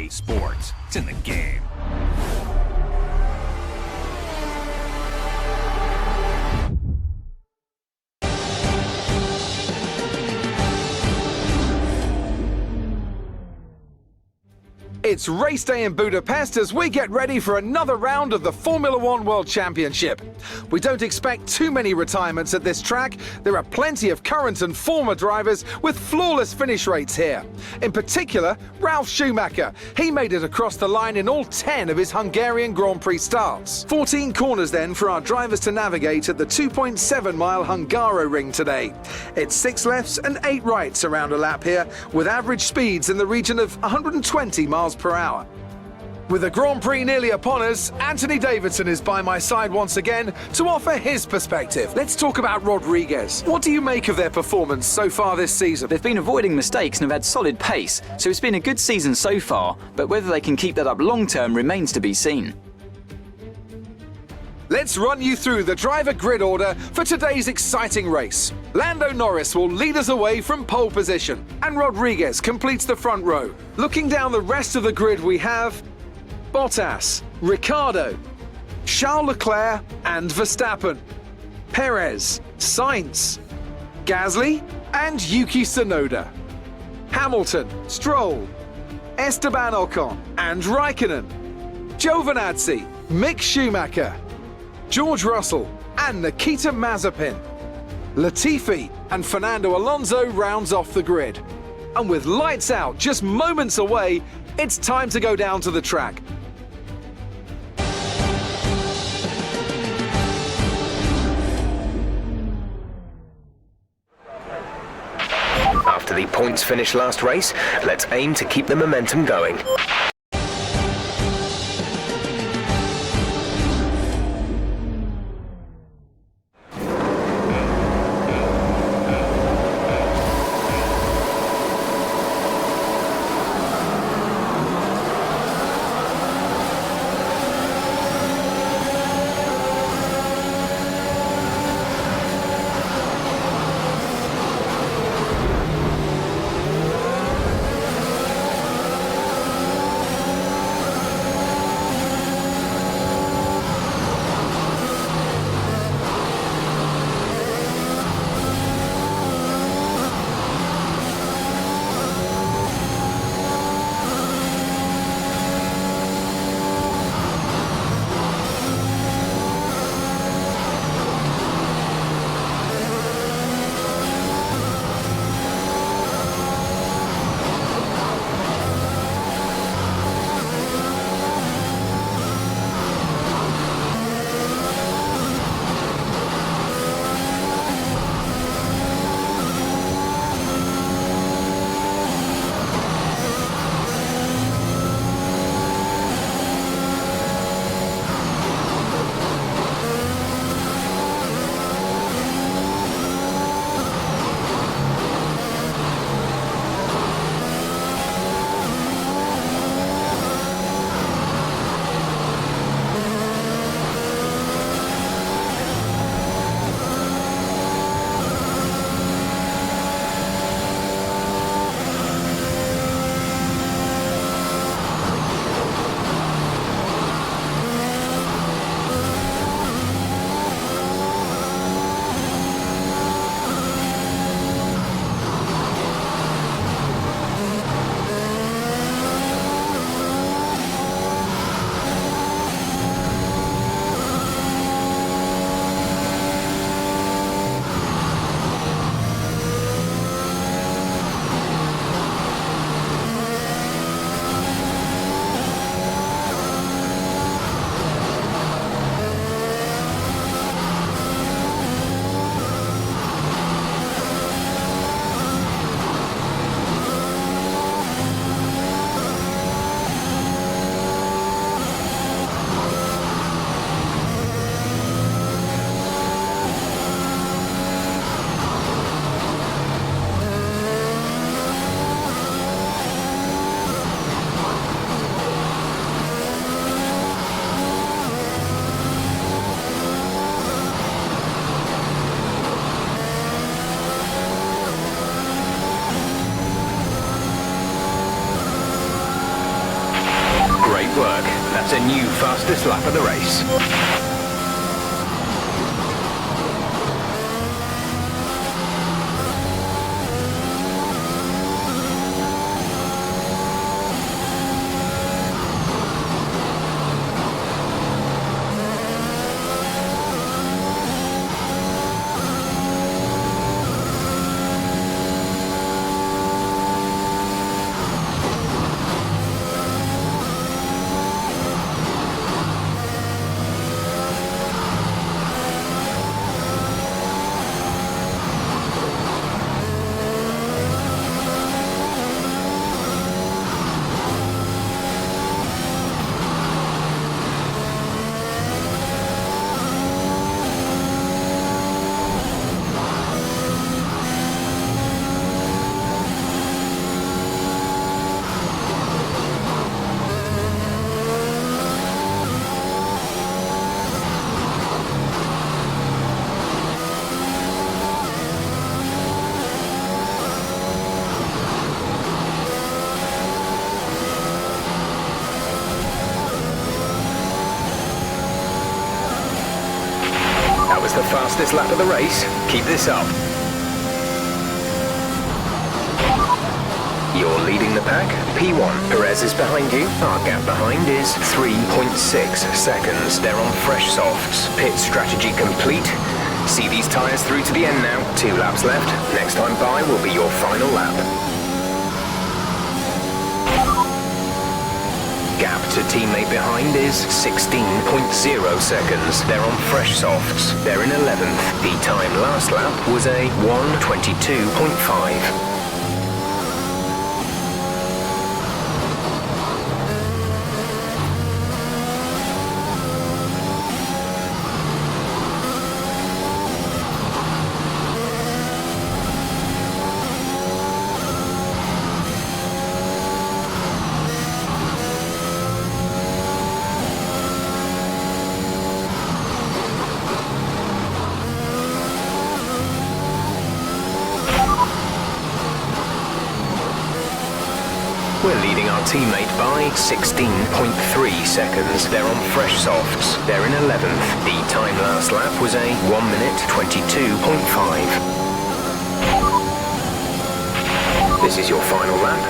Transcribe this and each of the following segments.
Sports. It's in the game. It's race day in Budapest as we get ready for another round of the Formula One World Championship. We don't expect too many retirements at this track. There are plenty of current and former drivers with flawless finish rates here. In particular, Ralf Schumacher. He made it across the line in all 10 of his Hungarian Grand Prix starts. 14 corners then for our drivers to navigate at the 2.7-mile Hungaroring today. It's 6 lefts and 8 rights around a lap here, with average speeds in the region of 120 miles per hour. With the Grand Prix nearly upon us, Anthony Davidson is by my side once again to offer his perspective. Let's talk about Rodriguez. What do you make of their performance so far this season? They've been avoiding mistakes and have had solid pace, so it's been a good season so far, but whether they can keep that up long term remains to be seen. Let's run you through the driver grid order for today's exciting race. Lando Norris will lead us away from pole position, and Rodriguez completes the front row. Looking down the rest of the grid, we have Bottas, Ricciardo, Charles Leclerc and Verstappen, Perez, Sainz, Gasly and Yuki Tsunoda, Hamilton, Stroll, Esteban Ocon and Raikkonen, Giovinazzi, Mick Schumacher, George Russell and Nikita Mazepin. Latifi and Fernando Alonso rounds off the grid. And with lights out just moments away, it's time to go down to the track. After the points finish last race, let's aim to keep the momentum going. That's a new fastest lap of the race. That was the fastest lap of the race. Keep this up. You're leading the pack. P1. Perez is behind you. Our gap behind is 3.6 seconds. They're on fresh softs. Pit strategy complete. See these tyres through to the end now. 2 laps left. Next time by will be your final lap. Gap to teammate behind is 16.0 seconds. They're on fresh softs. They're in 11th. The time last lap was a 1:22.5. We're leading our teammate by 16.3 seconds. They're on fresh softs. They're in 11th. The time last lap was a 1:22.5. This is your final lap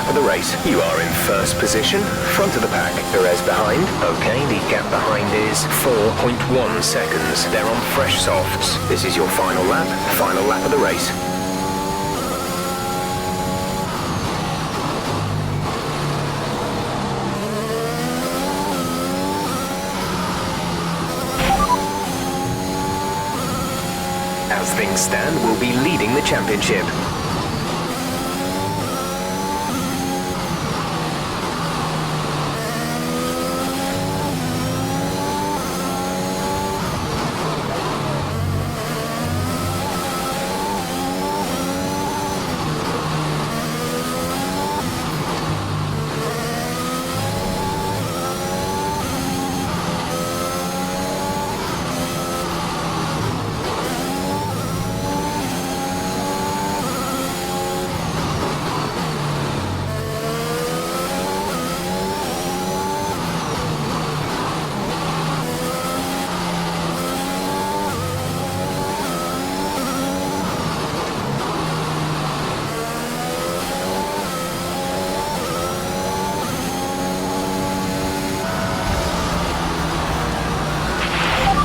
of the race. You are in first position, front of the pack. Perez behind. Okay, the gap behind is 4.1 seconds. They're on fresh softs. This is your final lap of the race. As things stand, we'll be leading the championship.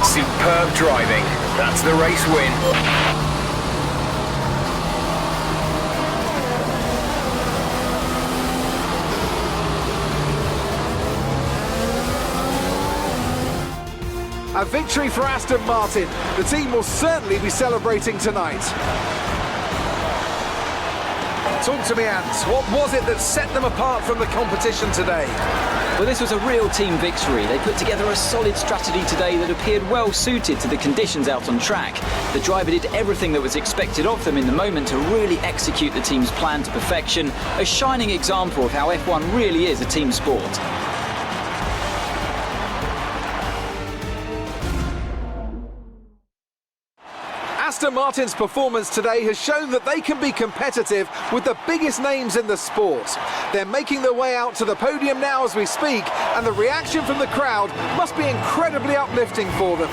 Superb driving. That's the race win. A victory for Aston Martin. The team will certainly be celebrating tonight. Talk to me, Ants. What was it that set them apart from the competition today? Well, this was a real team victory. They put together a solid strategy today that appeared well suited to the conditions out on track. The driver did everything that was expected of them in the moment to really execute the team's plan to perfection, a shining example of how F1 really is a team sport. Aston Aston Martin's performance today has shown that they can be competitive with the biggest names in the sport. They're making their way out to the podium now as we speak, and the reaction from the crowd must be incredibly uplifting for them.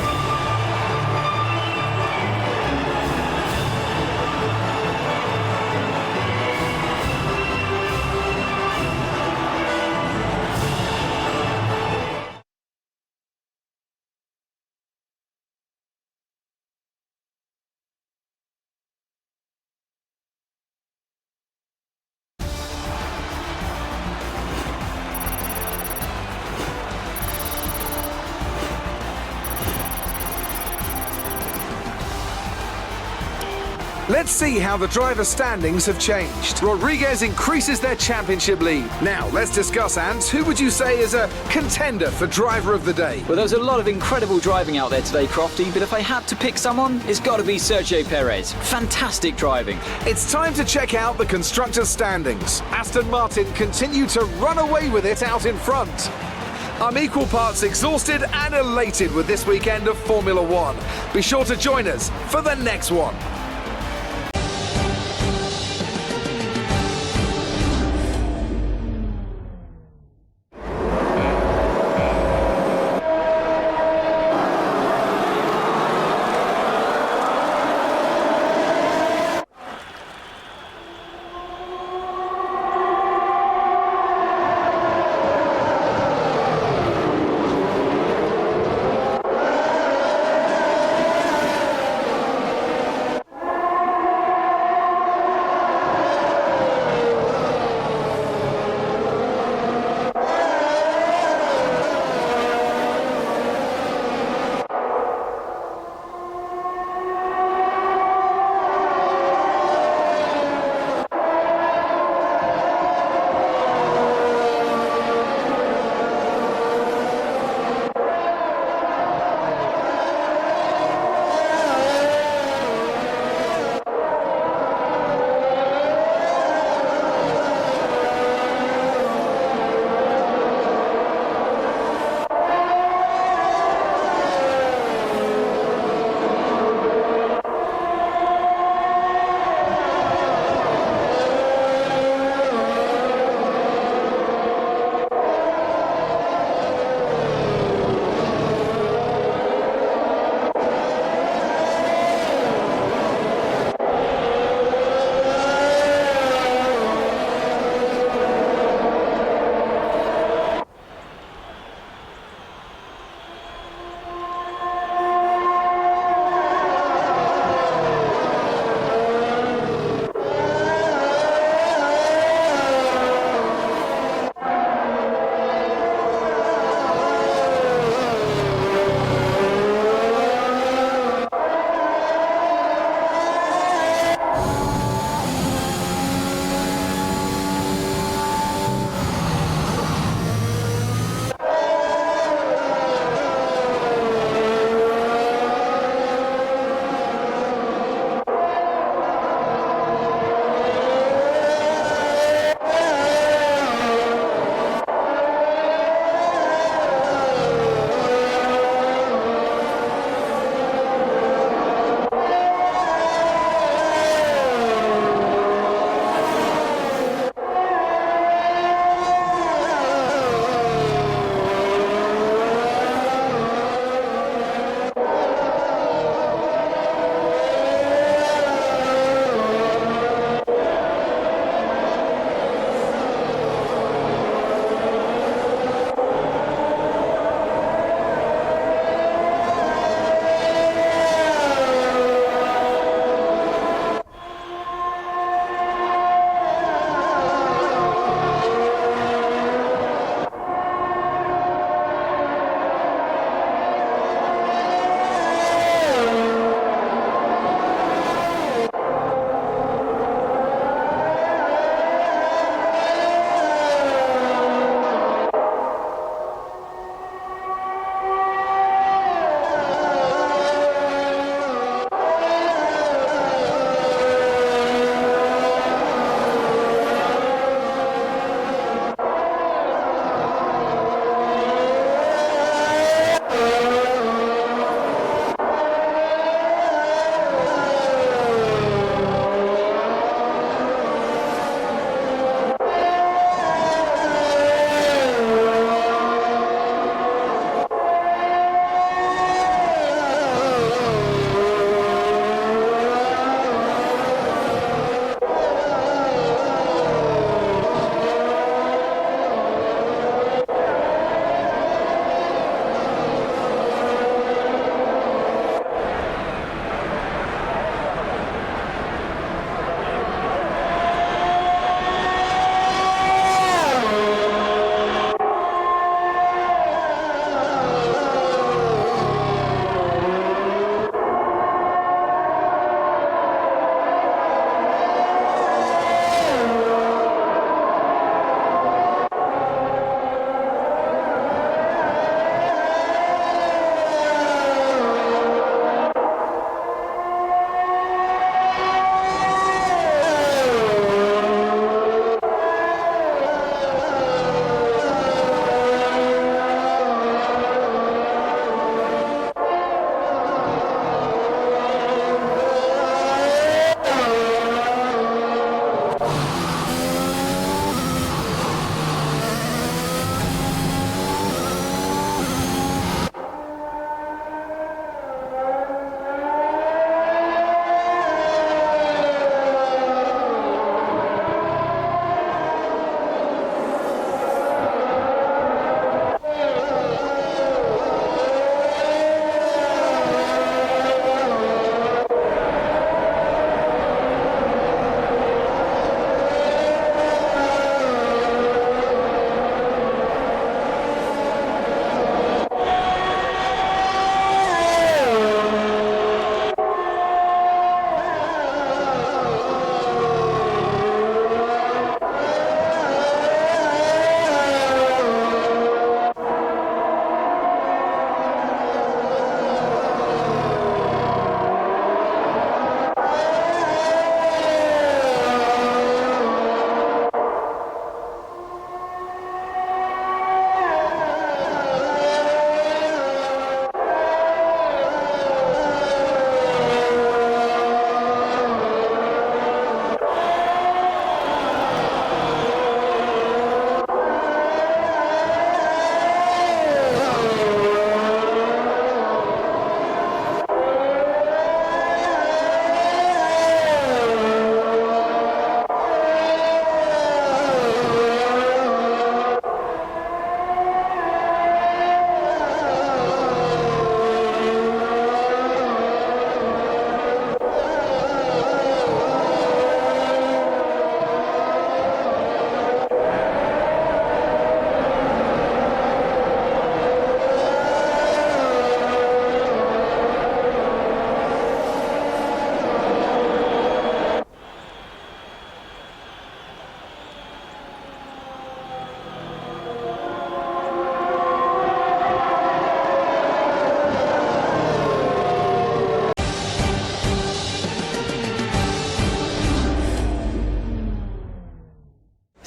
Let's see how the driver standings have changed. Rodriguez increases their championship lead. Now, let's discuss, Ant. Who would you say is a contender for driver of the day? Well, there was a lot of incredible driving out there today, Crofty, but if I had to pick someone, it's got to be Sergio Perez. Fantastic driving. It's time to check out the constructors' standings. Aston Martin continue to run away with it out in front. I'm equal parts exhausted and elated with this weekend of Formula One. Be sure to join us for the next one.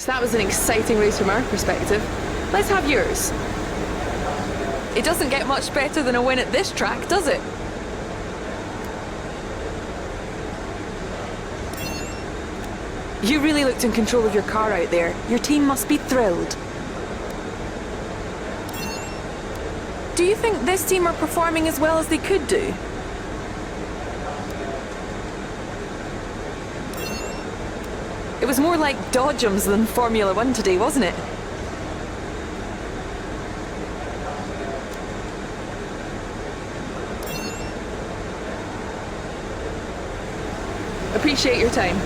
that was an exciting race from our perspective. Let's have yours. It doesn't get much better than a win at this track, does it? You really looked in control of your car out there. Your team must be thrilled. Do you think this team are performing as well as they could do? It was more like dodgems than Formula One today, wasn't it? Appreciate your time.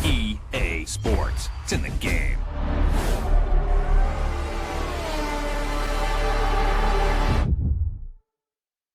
EA Sports. It's in the game.